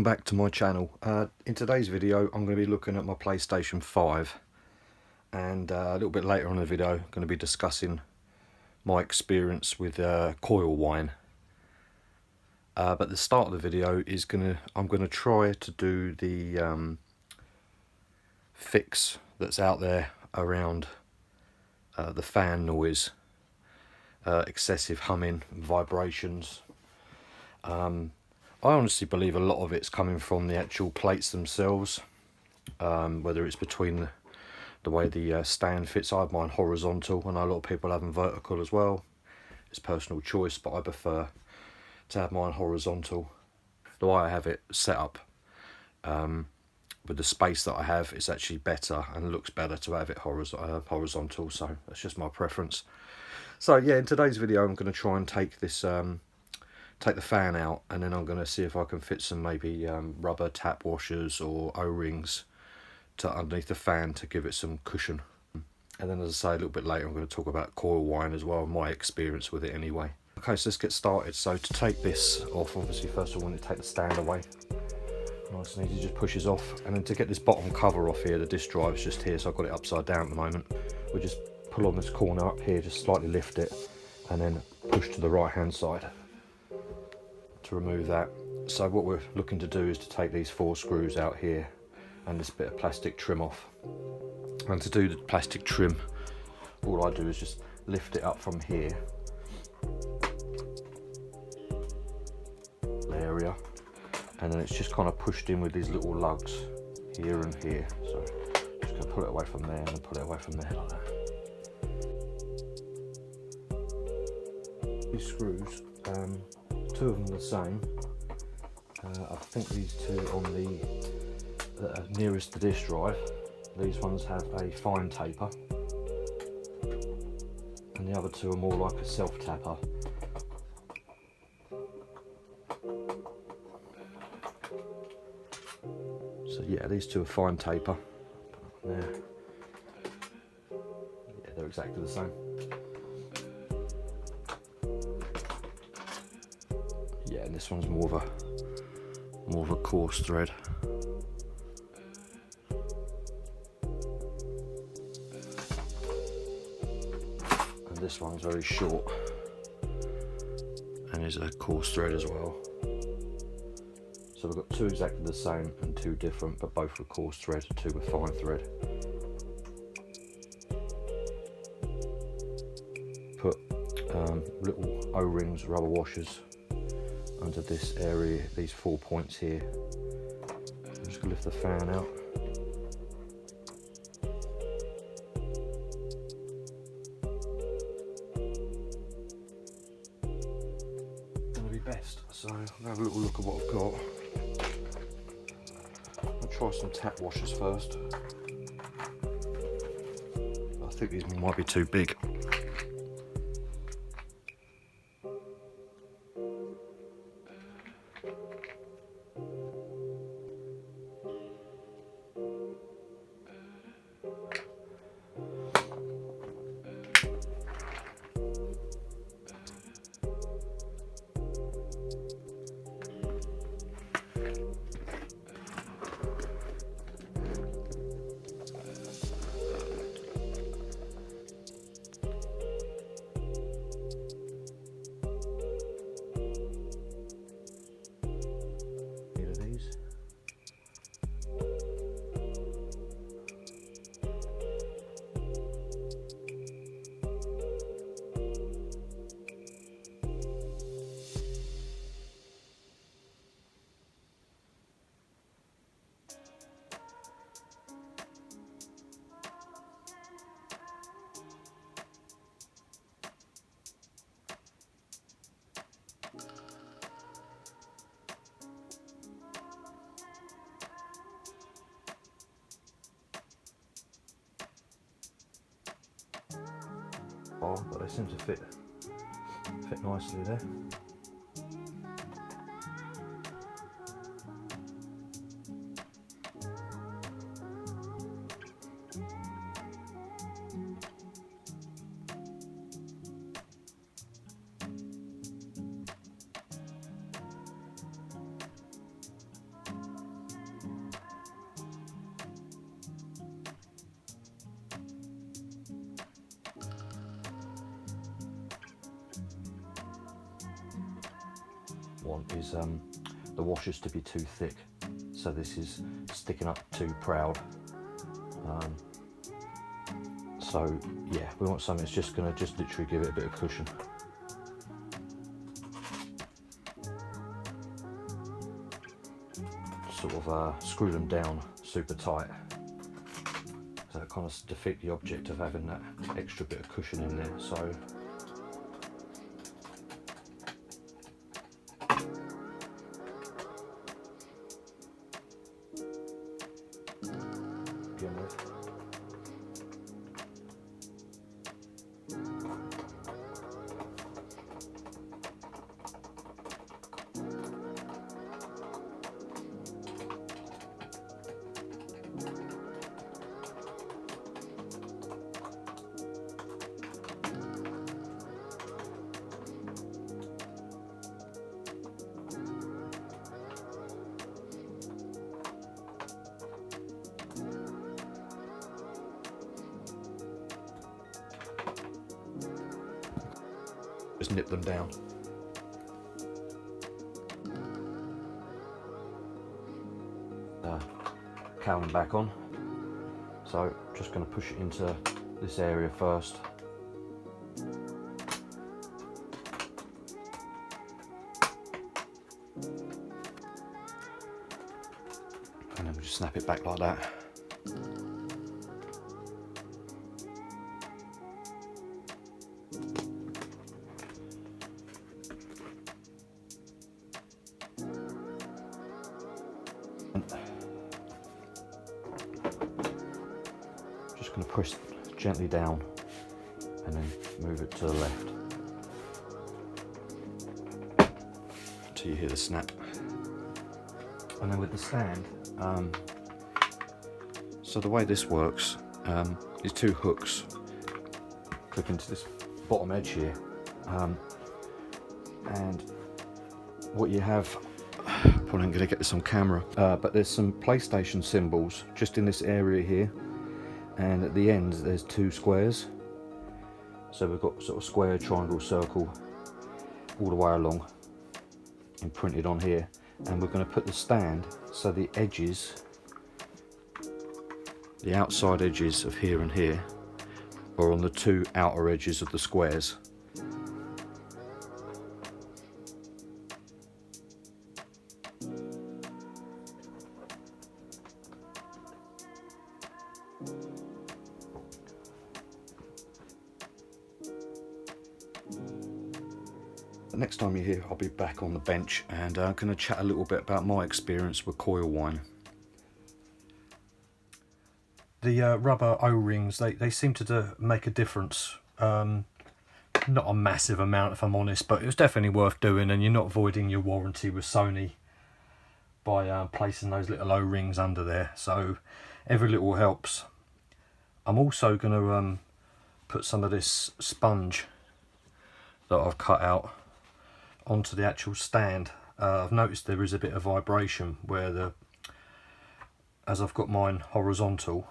back to my channel. In today's video I'm going to be looking at my PlayStation 5, and a little bit later on in the video I'm going to be discussing my experience with Coil Whine. But the start of the video is I'm going to try to do the fix that's out there around the fan noise, excessive humming, vibrations. I honestly believe a lot of it's coming from the actual plates themselves, whether it's between the way the stand fits. I have mine horizontal, and I know a lot of people have them vertical as well. It's personal choice, but I prefer to have mine horizontal. The way I have it set up, with the space that I have, it's actually better and looks better to have it horizontal, so that's just my preference. So yeah, in today's video I'm going to try and take this take the fan out, and then I'm going to see if I can fit some maybe rubber tap washers or O-rings to underneath the fan to give it some cushion. And then, as I say, a little bit later I'm going to talk about Coil Whine as well, my experience with it anyway. Okay, so let's get started. So to take this off, obviously first of all we need to take the stand away. Nice and easy, just pushes off. And then to get this bottom cover off here, the disk drive's just here, so I've got it upside down at the moment. We just pull on this corner up here, just slightly lift it, and then push to the right hand side to remove that. So what we're looking to do is to take these 4 screws out here and this bit of plastic trim off. And to do the plastic trim, all I do is just lift it up from here, area, and then it's just kind of pushed in with these little lugs here and here. So just going to pull it away from there and then pull it away from there like that. These screws, 2 of them are the same. I think these 2 on the nearest the disk drive, these ones have a fine taper, and the other 2 are more like a self tapper. So yeah, these 2 are fine taper. There. Yeah, they're exactly the same. Yeah, and this one's more of a coarse thread. And this one's very short and is a coarse thread as well. So we've got 2 exactly the same and 2 different, but both with coarse thread, 2 with fine thread. Put little O-rings, rubber washers, under this area, these 4 points here. I'm just going to lift the fan out. Going to be best, so I'll have a little look at what I've got. I'll try some tap washers first. I think these might be too big. But they seem to fit nicely there. want is the washers to be too thick, so this is sticking up too proud. So yeah, we want something that's just going to literally give it a bit of cushion. Sort of screw them down super tight, so it kind of defeat the object of having that extra bit of cushion in there. So begin with. Just nip them down. Cowl them back on. So just going to push it into this area first. And then we just snap it back like that. Just going to push gently down and then move it to the left until you hear the snap. And then with the stand, so the way this works is two hooks clip into this bottom edge here, and what you have, probably not going to get this on camera, but there's some PlayStation symbols just in this area here, and at the end there's two squares. So we've got sort of square, triangle, circle all the way along imprinted on here, and we're going to put the stand so the edges, the outside edges of here and here, are on the two outer edges of the squares. The next time you're here, I'll be back on the bench and I'm going to chat a little bit about my experience with Coil Whine. The rubber O-rings, they seem to make a difference. Not a massive amount if I'm honest, but it was definitely worth doing, and you're not voiding your warranty with Sony by placing those little O-rings under there, so every little helps. I'm also going to put some of this sponge that I've cut out onto the actual stand. I've noticed there is a bit of vibration where as I've got mine horizontal,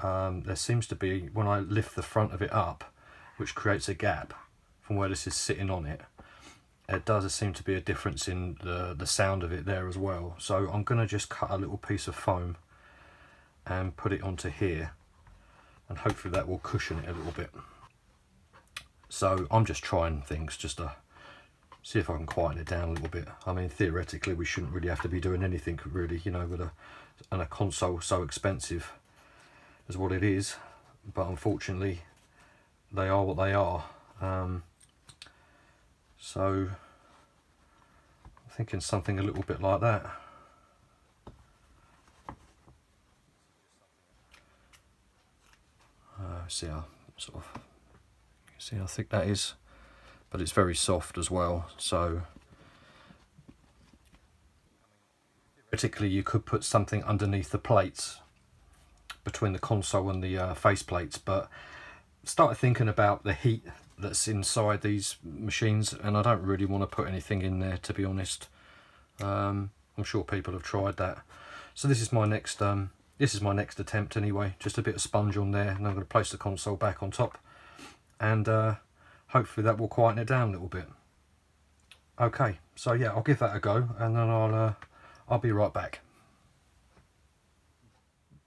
there seems to be, when I lift the front of it up, which creates a gap from where this is sitting on it, it does seem to be a difference in the sound of it there as well. So I'm going to just cut a little piece of foam and put it onto here, and hopefully that will cushion it a little bit. So I'm just trying things just to see if I can quieten it down a little bit. I mean, theoretically we shouldn't really have to be doing anything really, you know, with a console so expensive as what it is, but unfortunately they are what they are. So I'm thinking something a little bit like that. See how sort of, see how thick that is, but it's very soft as well. So particularly you could put something underneath the plates between the console and the face plates, but started thinking about the heat that's inside these machines, and I don't really want to put anything in there, to be honest. I'm sure people have tried that. So this is my next attempt anyway. Just a bit of sponge on there, and I'm going to place the console back on top, and hopefully that will quieten it down a little bit. Okay, so yeah, I'll give that a go, and then I'll be right back.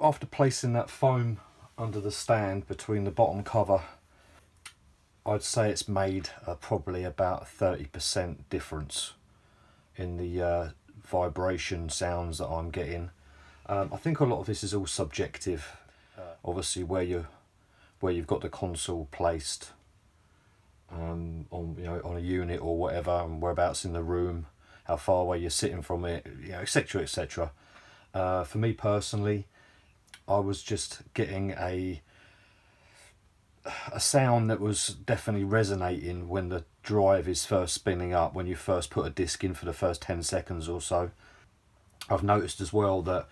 After placing that foam under the stand between the bottom cover, I'd say it's made probably about 30% difference in the vibration sounds that I'm getting. I think a lot of this is all subjective. Obviously, where you've got the console placed on on a unit or whatever, and whereabouts in the room, how far away you're sitting from it, etc., etc. For me personally, I was just getting a sound that was definitely resonating when the drive is first spinning up, when you first put a disc in for the first 10 seconds or so. I've noticed as well that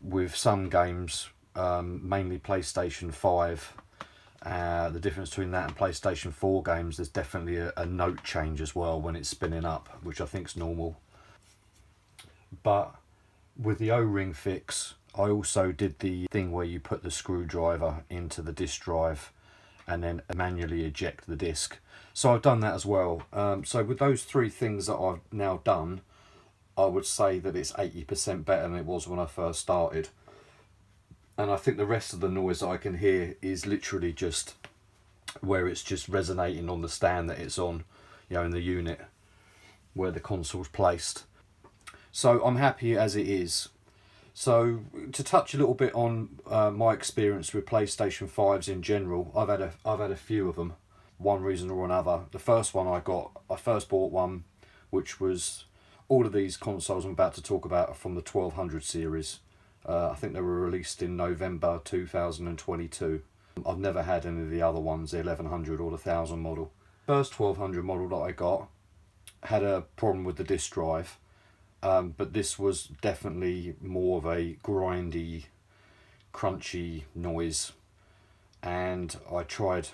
with some games, mainly PlayStation 5, the difference between that and PlayStation 4 games, there's definitely a note change as well when it's spinning up, which I think is normal. But with the O-ring fix, I also did the thing where you put the screwdriver into the disc drive and then manually eject the disc. So I've done that as well. So with those three things that I've now done, I would say that it's 80% better than it was when I first started. And I think the rest of the noise that I can hear is literally just where it's just resonating on the stand that it's on, in the unit where the console's placed. So I'm happy as it is. So to touch a little bit on my experience with PlayStation 5s in general, I've had a few of them, one reason or another. The first one I first bought one, which was, all of these consoles I'm about to talk about are from the 1200 series. I think they were released in November 2022. I've never had any of the other ones, the 1100 or the 1000 model. First 1200 model that I got had a problem with the disc drive. But this was definitely more of a grindy, crunchy noise. And I tried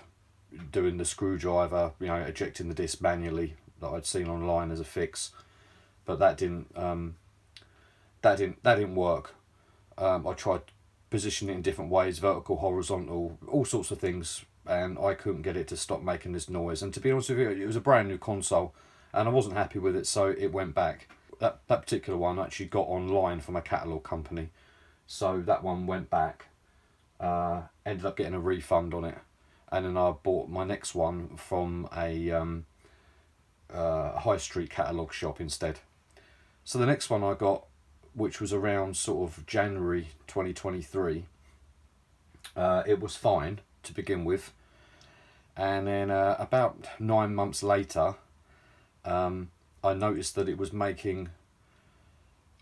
doing the screwdriver, ejecting the disc manually that I'd seen online as a fix, but that didn't work. I tried positioning it in different ways, vertical, horizontal, all sorts of things, and I couldn't get it to stop making this noise. And to be honest with you, it was a brand new console, and I wasn't happy with it, so it went back. That particular one I actually got online from a catalogue company, so that one went back. Ended up getting a refund on it, and then I bought my next one from a high street catalogue shop instead. So the next one I got, which was around sort of January 2023, it was fine to begin with, and then about 9 months later, I noticed that it was making,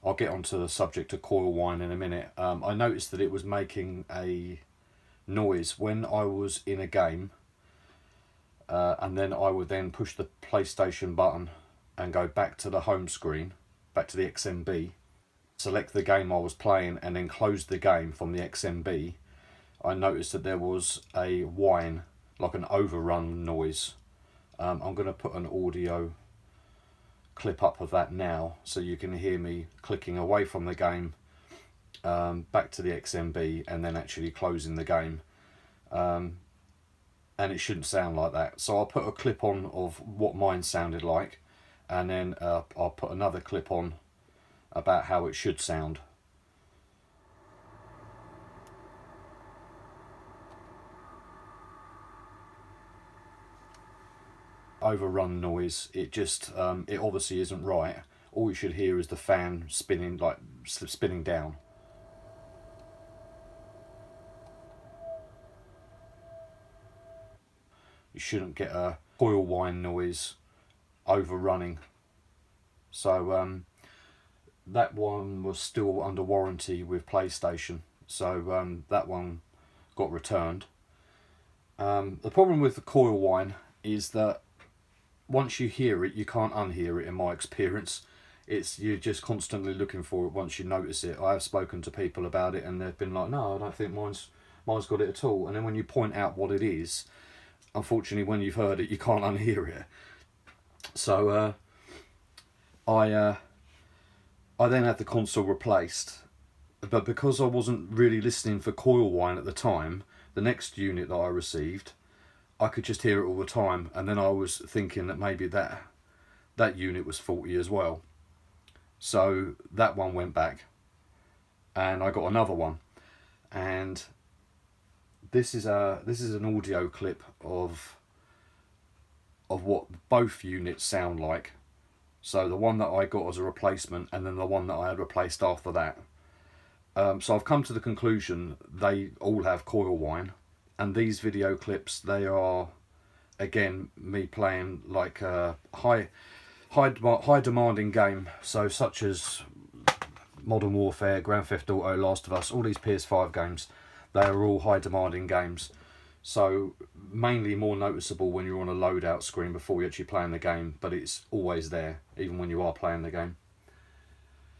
I'll get onto the subject of Coil Whine in a minute. I noticed that it was making a noise when I was in a game, and then I would then push the PlayStation button and go back to the home screen, back to the XMB, select the game I was playing, and then close the game from the XMB. I noticed that there was a whine, like an overrun noise. I'm going to put an audio clip up of that now so you can hear me clicking away from the game, back to the XMB, and then actually closing the game, and it shouldn't sound like that. So I'll put a clip on of what mine sounded like, and then I'll put another clip on about how it should sound. Overrun noise, it just it obviously isn't right. All you should hear is the fan spinning, like spinning down. You shouldn't get a coil whine noise overrunning. So that one was still under warranty with PlayStation, so that one got returned. The problem with the coil whine is that once you hear it, you can't unhear it, in my experience. You're just constantly looking for it once you notice it. I have spoken to people about it and they've been like, no, I don't think mine's got it at all. And then when you point out what it is, unfortunately when you've heard it, you can't unhear it. So I then had the console replaced, but because I wasn't really listening for coil whine at the time, the next unit that I received, I could just hear it all the time, and then I was thinking that maybe that that unit was faulty as well. So that one went back, and I got another one, and this is an audio clip of what both units sound like. So the one that I got as a replacement, and then the one that I had replaced after that. So I've come to the conclusion they all have coil whine, and these video clips, they are again me playing like a high demanding game, so such as Modern Warfare, Grand Theft Auto, Last of Us, all these PS5 games, they are all high demanding games. So mainly more noticeable when you're on a loadout screen before you're actually playing the game, but it's always there even when you are playing the game.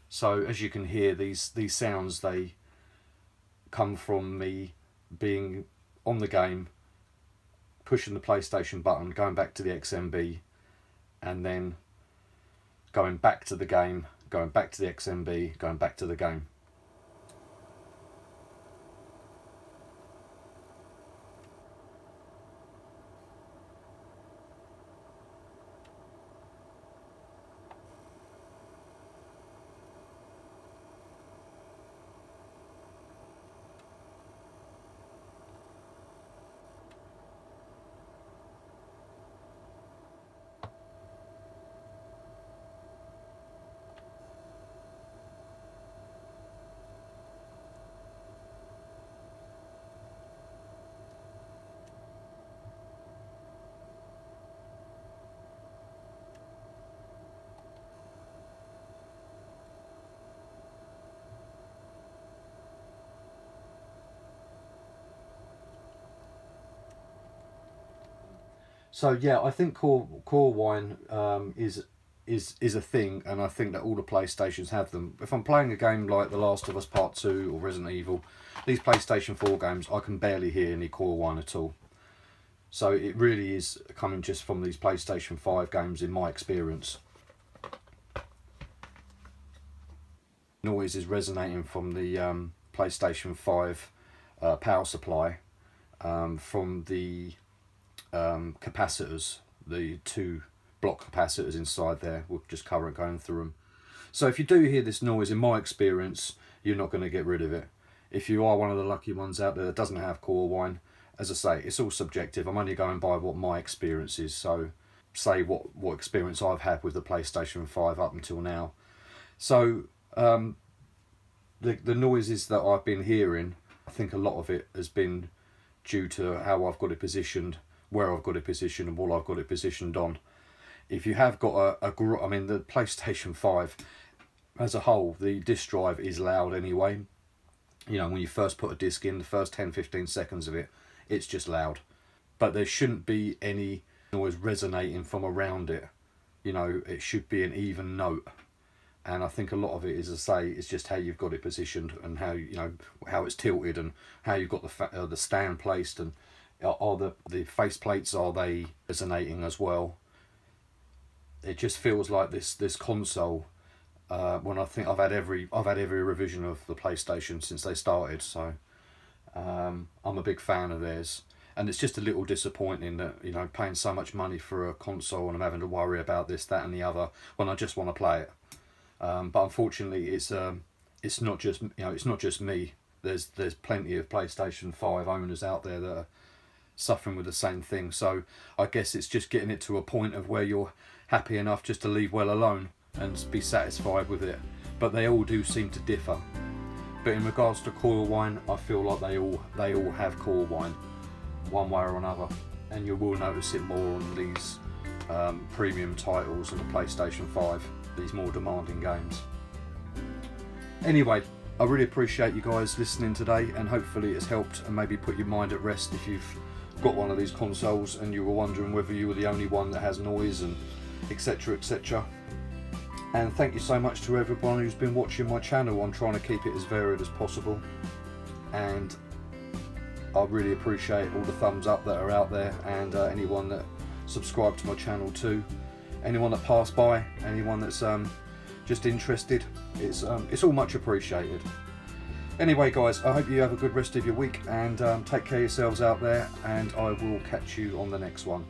So as you can hear, these sounds, they come from me being on the game, pushing the PlayStation button, going back to the XMB, and then going back to the game, going back to the XMB, going back to the game. So yeah, I think Coil Whine is a thing, and I think that all the PlayStations have them. If I'm playing a game like The Last of Us Part 2 or Resident Evil, these PlayStation 4 games, I can barely hear any coil whine at all. So it really is coming just from these PlayStation 5 games in my experience. Noise is resonating from the PlayStation 5 power supply, from the capacitors, the 2 block capacitors inside there with just current going through them. So if you do hear this noise, in my experience, you're not going to get rid of it. If you are one of the lucky ones out there that doesn't have coil whine, as I say, it's all subjective. I'm only going by what my experience is, so say what experience I've had with the PlayStation 5 up until now. So the noises that I've been hearing, I think a lot of it has been due to how I've got it positioned, where I've got it positioned, and what I've got it positioned on. If you have got the PlayStation 5 as a whole, the disc drive is loud anyway. You know, when you first put a disc in, the first 10-15 seconds of it, it's just loud. But there shouldn't be any noise resonating from around it. You know, it should be an even note. And I think a lot of it, as I say, is just how you've got it positioned, and how, you know, how it's tilted, and how you've got the stand placed, and are the face plates, are they resonating as well? It just feels like this console. When I think I've had every revision of the PlayStation since they started, so I'm a big fan of theirs. And it's just a little disappointing that, you know, paying so much money for a console and I'm having to worry about this, that, and the other when I just want to play it. But unfortunately, it's not just, you know, it's not just me. There's plenty of PlayStation 5 owners out there that are suffering with the same thing. So I guess it's just getting it to a point of where you're happy enough just to leave well alone and be satisfied with it. But they all do seem to differ. But in regards to coil whine, I feel like they all have coil whine, one way or another, and you will notice it more on these premium titles on the PlayStation 5, these more demanding games. Anyway, I really appreciate you guys listening today, and hopefully it's helped and maybe put your mind at rest if you've got one of these consoles and you were wondering whether you were the only one that has noise, and etc, etc. And thank you so much to everyone who's been watching my channel. I'm trying to keep it as varied as possible, and I really appreciate all the thumbs up that are out there, and anyone that subscribed to my channel too, anyone that passed by, anyone that's just interested. It's all much appreciated. Anyway guys, I hope you have a good rest of your week, and take care of yourselves out there, and I will catch you on the next one.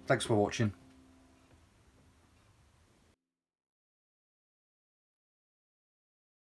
Thanks for watching.